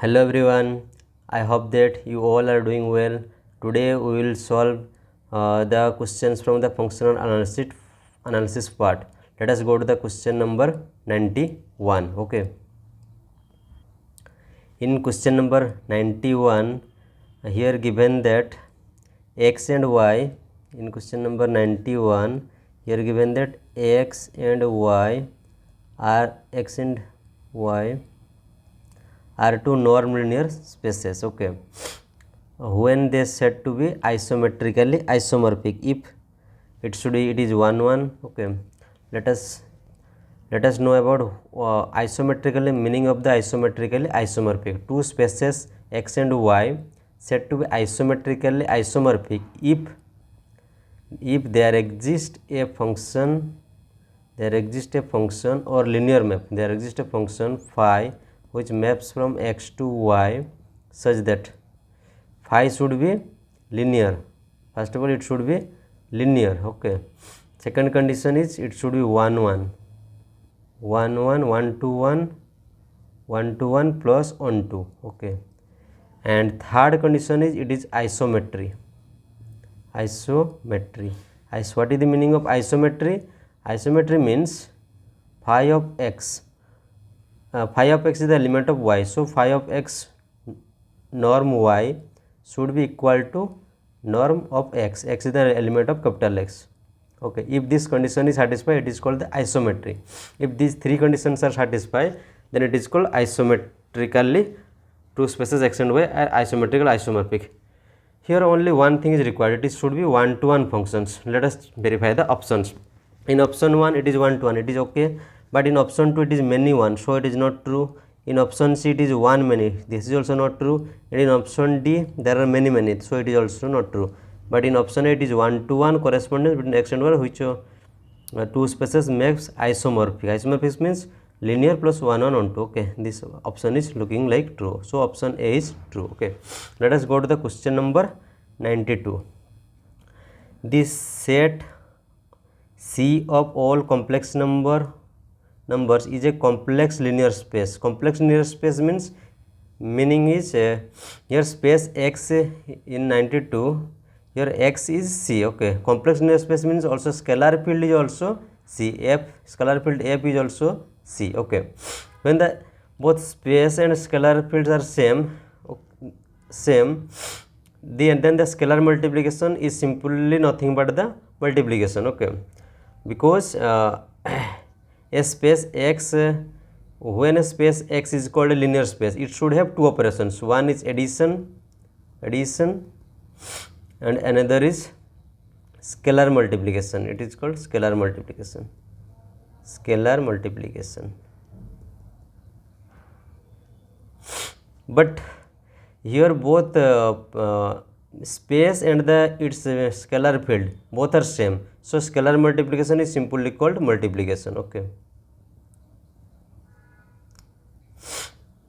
Hello everyone, I hope that you all are doing well. Today we will solve the questions from the functional analysis part. Let us go to the question number 91. Okay. In question number 91, here given that x and y. In question number 91, here given that x and y are two non-linear spaces. Okay, when they said to be isometrically isomorphic, if it is 1 1. Okay, let us know about isometrically meaning of the isometrically isomorphic. Two spaces x and y said to be isometrically isomorphic if there exists a function or linear map. There exists a function phi which maps from x to y such that phi should be linear. First of all, it should be linear. Okay. Second condition is it should be 1 1 1 to 1 plus on 2. Okay. And third condition is it is isometry. What is the meaning of isometry? Isometry means phi of x. Phi of x is the element of y. So phi of x norm y should be equal to norm of x. X is the element of capital X. Okay. If this condition is satisfied, it is called the isometry. If these three conditions are satisfied, then it is called isometrically two spaces x and y are isometrical isomorphic. Here only one thing is required. It should be 1 to 1 functions. Let us verify the options. In option 1 it is 1 to 1, it is okay, but in option 2 it is many 1, so it is not true. In option C it is 1 many, this is also not true. And in option D there are many, so it is also not true. But in option A it is 1 to 1 correspondence between x and y, which two spaces makes isomorphic. Isomorphic means linear plus 1 on 2. Okay, this option is looking like true, so option A is true. Okay, let us go to the question number 92. This set C of all complex numbers is a complex linear space. Complex linear space means meaning is here space x in 92, here x is C. Okay, complex linear space means also scalar field is also C. Scalar field F is also C. Okay, when the both space and scalar fields are same, then the scalar multiplication is simply nothing but the multiplication. Okay, because a space x, when a space x is called a linear space, it should have two operations. One is addition, and another is scalar multiplication. It is called scalar multiplication. But here both space and its scalar field both are same, so scalar multiplication is simply called multiplication. Okay,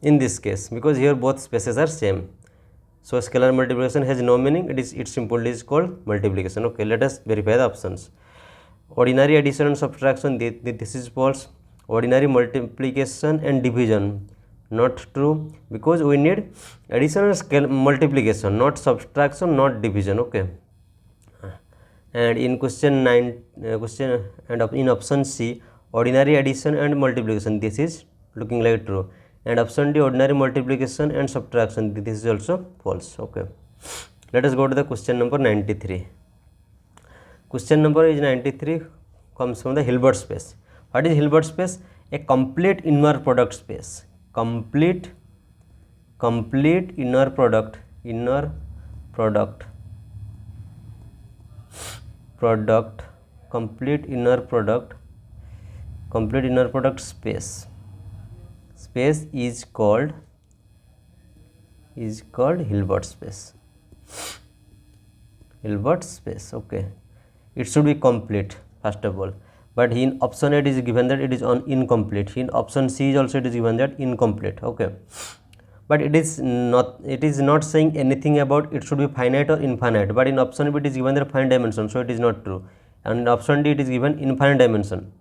in this case, because here both spaces are same, so scalar multiplication has no meaning, it simply is called multiplication. Okay, let us verify the options. Ordinary addition and subtraction, this is false. Ordinary multiplication and division, not true, because we need addition and multiplication, not subtraction, not division. Okay, and in question 9 and in option C, ordinary addition and multiplication, this is looking like true, and option D, ordinary multiplication and subtraction, this is also false. Okay, let us go to the question number 93. Question number is 93 comes from the Hilbert space. What is Hilbert space? A complete inner product space. Complete inner product space is called Hilbert space. Okay, it should be complete first of all, but in option A it is given that it is incomplete. In option C is also it is given that incomplete. Okay, but it is not saying anything about it should be finite or infinite, but in option B it is given that finite dimension, so it is not true, and in option D it is given infinite dimension.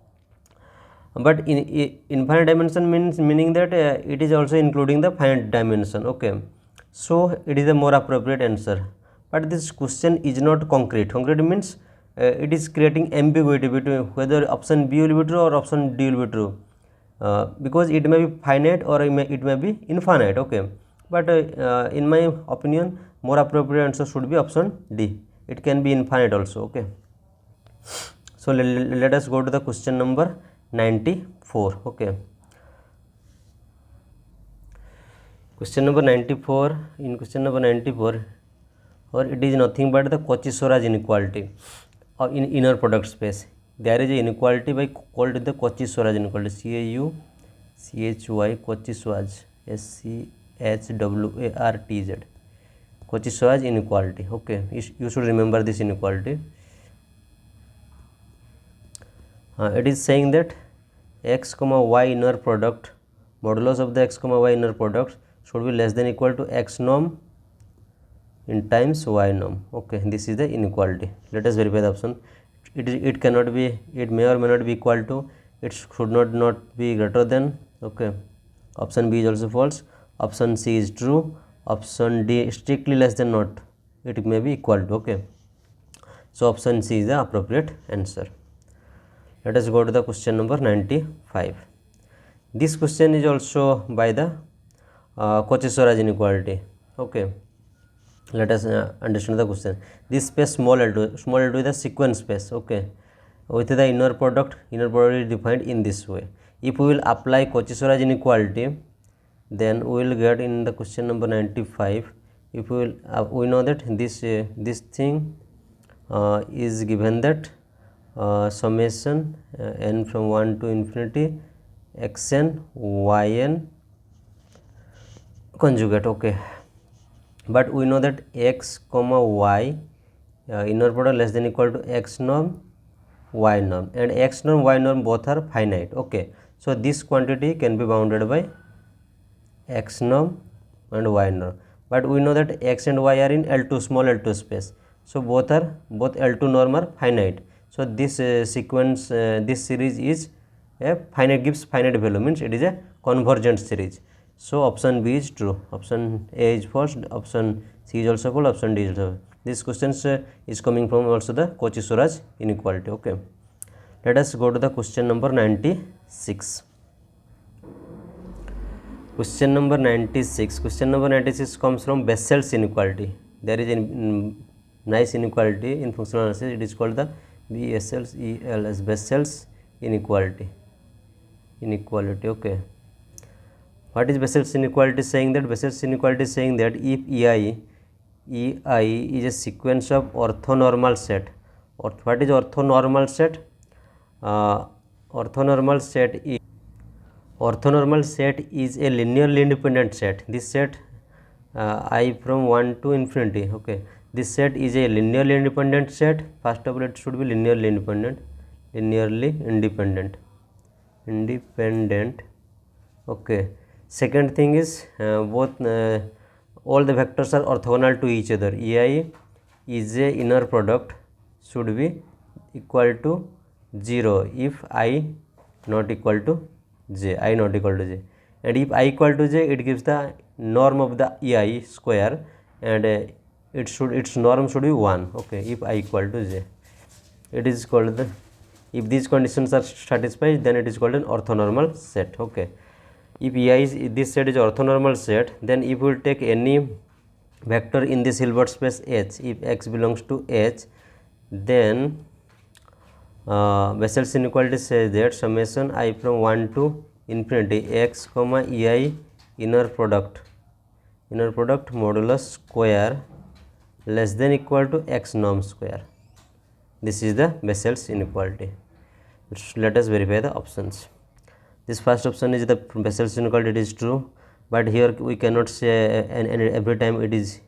but infinite dimension meaning that it is also including the finite dimension. Okay, so it is a more appropriate answer. But this question is not concrete. Concrete means it is creating ambiguity between whether option B will be true or option D will be true, because it may be finite or it may be infinite. Okay, but in my opinion, more appropriate answer should be option D. It can be infinite also. Okay, so let us go to the question number 94. Okay, question number 94. In question number 94, or it is nothing but the Cauchy-Schwarz inequality in inner product space. There is a inequality by called the Cauchy-Schwarz inequality. Cauchy Cauchy-Schwarz, Schwartz, Cauchy-Schwarz inequality. Okay, you should remember this inequality. It is saying that x comma y inner product, modulus of the x comma y inner product should be less than equal to x norm in times y norm. Okay, this is the inequality. Let us verify the option. It cannot be, it may or may not be equal to, it should not be greater than. Okay, option B is also false, option C is true, option D strictly less than not, it may be equal to. Okay, so option C is the appropriate answer. Let us go to the question number 95. This question is also by the Cauchy-Schwarz inequality. Okay, let us understand the question. This space small l2 is the sequence space. Okay, with the inner product is defined in this way. If we will apply Cauchy-Schwarz inequality, then we will get in the question number 95. If we will we know that this thing is given that summation n from 1 to infinity xn yn conjugate. Okay, but we know that x comma y inner product less than equal to x norm y norm, and x norm y norm both are finite. Okay, so this quantity can be bounded by x norm and y norm, but we know that x and y are in L2 small L2 space, so both L2 norm are finite. So this sequence, this series is a finite, gives finite value, means it is a convergent series. So option B is true, option A is false, option C is also false, option D is false. This question is coming from also the Cauchy-Schwarz inequality. Okay, let us go to the question number 96. Question number 96. Question number 96 comes from Bessel's inequality. There is a nice inequality in functional analysis. It is called the Bessel's inequality. Okay, what is Bessel's inequality saying? That Bessel's inequality is saying that if ei is a sequence of orthonormal set, or what is orthonormal set? Orthonormal set is a linearly independent set. This set I from 1 to infinity. Okay, this set is a linearly independent set. First of all, it should be linearly independent. Okay, second thing is all the vectors are orthogonal to each other. Ei is a inner product should be equal to 0 if I not equal to j, and if I equal to j, it gives the norm of the ei square, and its norm should be 1. Okay, if I equal to j, it is called the, if these conditions are satisfied, then it is called an orthonormal set. Okay, if ei is, this set is orthonormal set, then if we will take any vector in this Hilbert space H, if x belongs to H, then Bessel's inequality says that summation I from 1 to infinity x comma ei inner product modulus square less than equal to x norm square. This is the Bessel's inequality. Let us verify the options. This first option is the Bessel's inequality, it is true, but here we cannot say and every time it is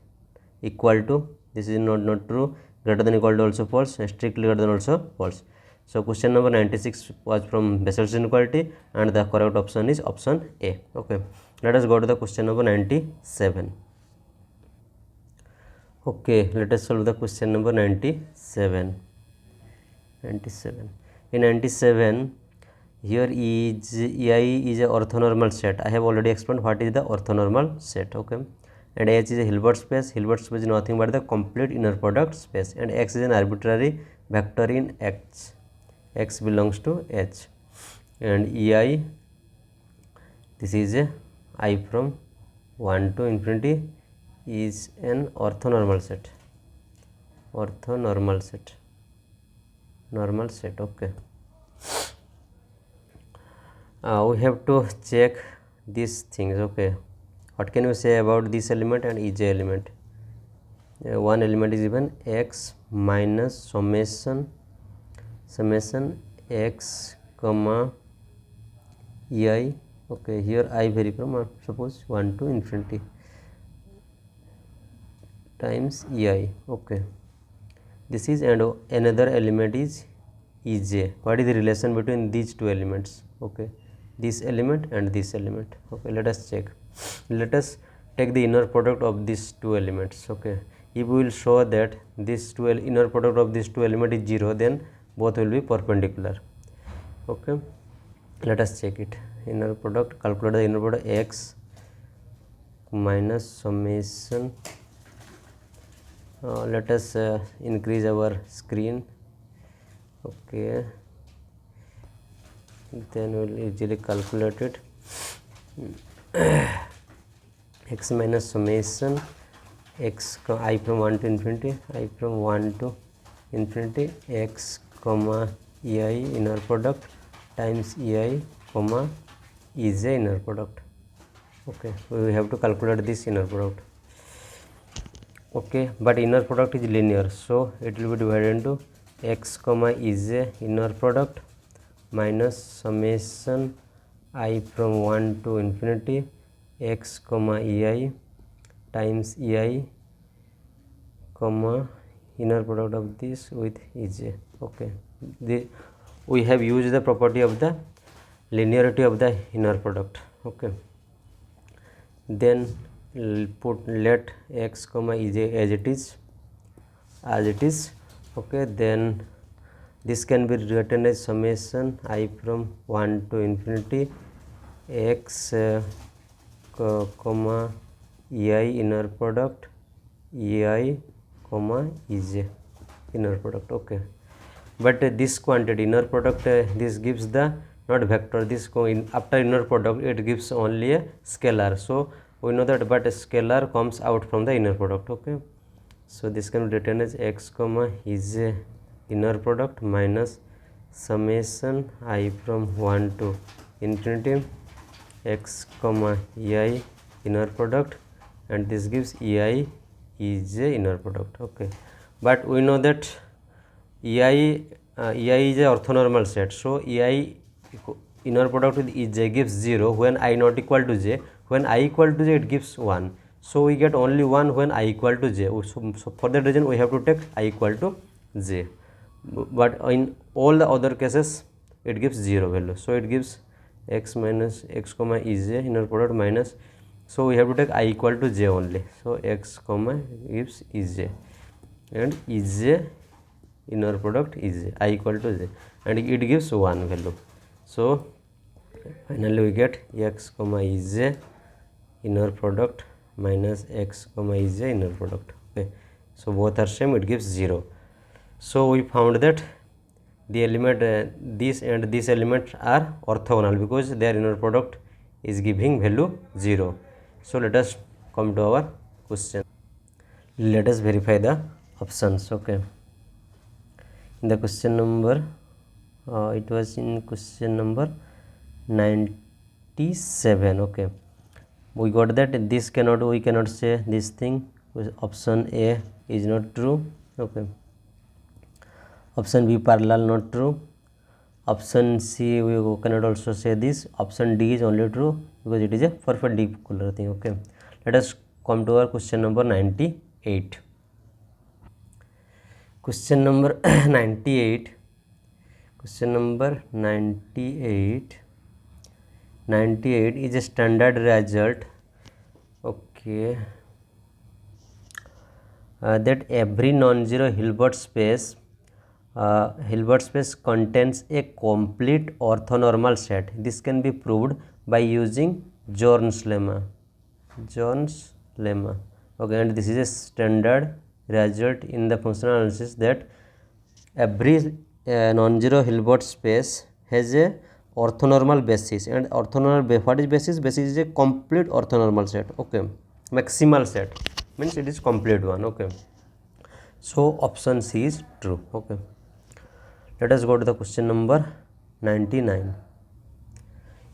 equal to. This is not true. Greater than equal to also false, strictly greater than also false. So question number 96 was from Bessel's inequality, and the correct option is option A. Okay, let us go to the question number 97. Okay, let us solve the question number 97. In 97, Here is EI is a orthonormal set. I have already explained what is the orthonormal set. Okay, and H is a Hilbert space. Hilbert space is nothing but the complete inner product space, and X is an arbitrary vector in X. X belongs to H, and EI, this is a I from 1 to infinity, is an orthonormal set. Orthonormal set, normal set. Okay. We have to check these things. Okay, what can you say about this element and EJ element? One element is given x minus summation x comma ei. Okay, here I vary from suppose 1 to infinity times ei. Okay, this is, and another element is EJ. What is the relation between these two elements? Okay, this element and this element. Okay, let us check. Let us take the inner product of these two elements. Okay, if we will show that this inner product of these two elements is 0, then both will be perpendicular. Okay, let us check it. Inner product, calculate the inner product x minus summation. Let us increase our screen. Okay, then we will easily calculate it. X minus summation x I from 1 to infinity, I from 1 to infinity, x comma ei inner product times ei comma EJ inner product. Okay, we have to calculate this inner product. Okay, but inner product is linear, so it will be divided into x comma EJ inner product minus summation I from 1 to infinity x comma ei times ei comma inner product of this with EJ. Okay, we have used the property of the linearity of the inner product. Okay, then let x comma EJ as it is. Okay, then this can be written as summation I from 1 to infinity x comma ei inner product ei comma EJ inner product. Okay, but this quantity inner product, this gives the not vector, this after inner product it gives only a scalar, so we know that, but a scalar comes out from the inner product. Okay, so this can be written as x comma EJ inner product minus summation I from 1 to infinity x comma ei inner product, and this gives ei EJ inner product. Okay, but we know that ei is a orthonormal set, so ei inner product with EJ gives 0 when I not equal to j. When I equal to j, it gives 1, so we get only 1 when I equal to j. So for that reason we have to take I equal to j, but in all the other cases it gives 0 value, so it gives x minus x comma EJ inner product minus, so we have to take I equal to j only, so x comma gives EJ and EJ inner product is I equal to j, and it gives 1 value, so finally we get x comma EJ inner product minus x comma EJ inner product. Okay, so both are same, it gives 0. So we found that the element this and this element are orthogonal because their inner product is giving value 0. So let us come to our question. Let us verify the options. Okay, in the question number it was in question number 97. Okay, we got that this we cannot say this thing, option A is not true. Okay, option B parallel not true, option C we cannot also say this, option D is only true because it is a perpendicular thing. Okay, let us come to our question number 98. Question number 98. Question number 98. 98 is a standard result. Okay, that every non-zero Hilbert space Hilbert space contains a complete orthonormal set. This can be proved by using Zorn's lemma. Zorn's lemma. Okay, and this is a standard result in the functional analysis that every non-zero Hilbert space has a orthonormal basis, and orthonormal what is basis? Basis is a complete orthonormal set. Okay, maximal set means it is complete one. Okay, so option C is true. Okay, let us go to the question number 99.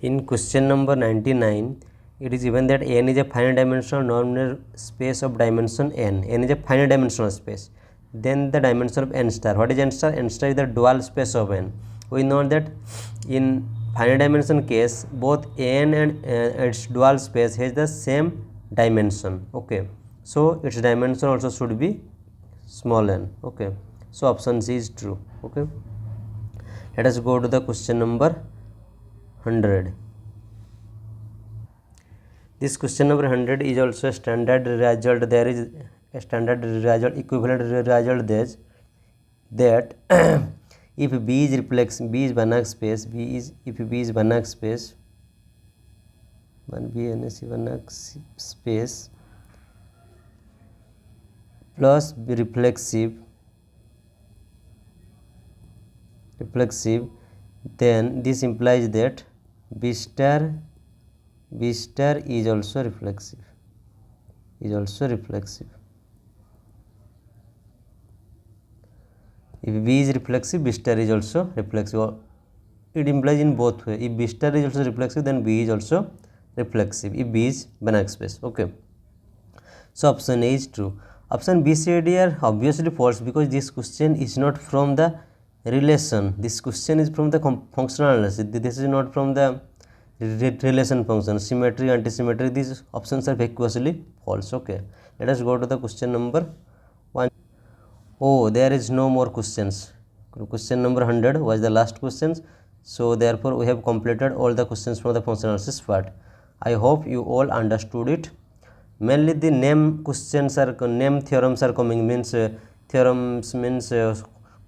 In question number 99, it is given that n is a finite dimensional nonlinear space of dimension n. N is a finite dimensional space. Then the dimension of n star. What is n star? N star is the dual space of n. We know that in finite dimension case, both n and its dual space has the same dimension. Okay, so its dimension also should be small n. Okay, so option C is true. Okay, let us go to the question number 100. This question number 100 is also a standard result. There is a standard result, equivalent result that if B is reflexive, B is Banach space, if B is Banach space, 1B NSC Banach space plus B reflexive, then this implies that B star is also reflexive. If B is reflexive, B star is also reflexive. It implies in both ways. If B star is also reflexive, then B is also reflexive. If B is Banach space. Okay. So option A is true. Option B, C, D are obviously false because this question is not from the relation. This question is from the functional analysis. This is not from the relation function. Symmetry, antisymmetry, these options are vacuously false. Okay, let us go to the question number 1. Oh, there is no more questions. Question number 100 was the last questions. So therefore we have completed all the questions from the functional analysis part. I hope you all understood it. Mainly the name questions are, name theorems are coming, means theorems means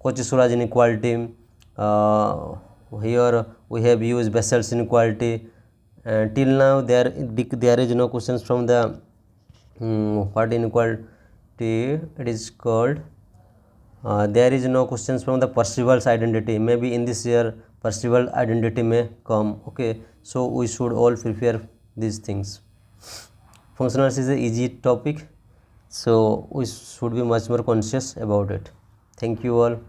Cauchy-Schwarz inequality. Here we have used Bessel's inequality. Till now there is no questions from the what inequality it is called. There is no questions from the Percival's identity. Maybe in this year Percival identity may come. Okay, so we should all prepare these things. Functional analysis is an easy topic, so we should be much more conscious about it. Thank you all.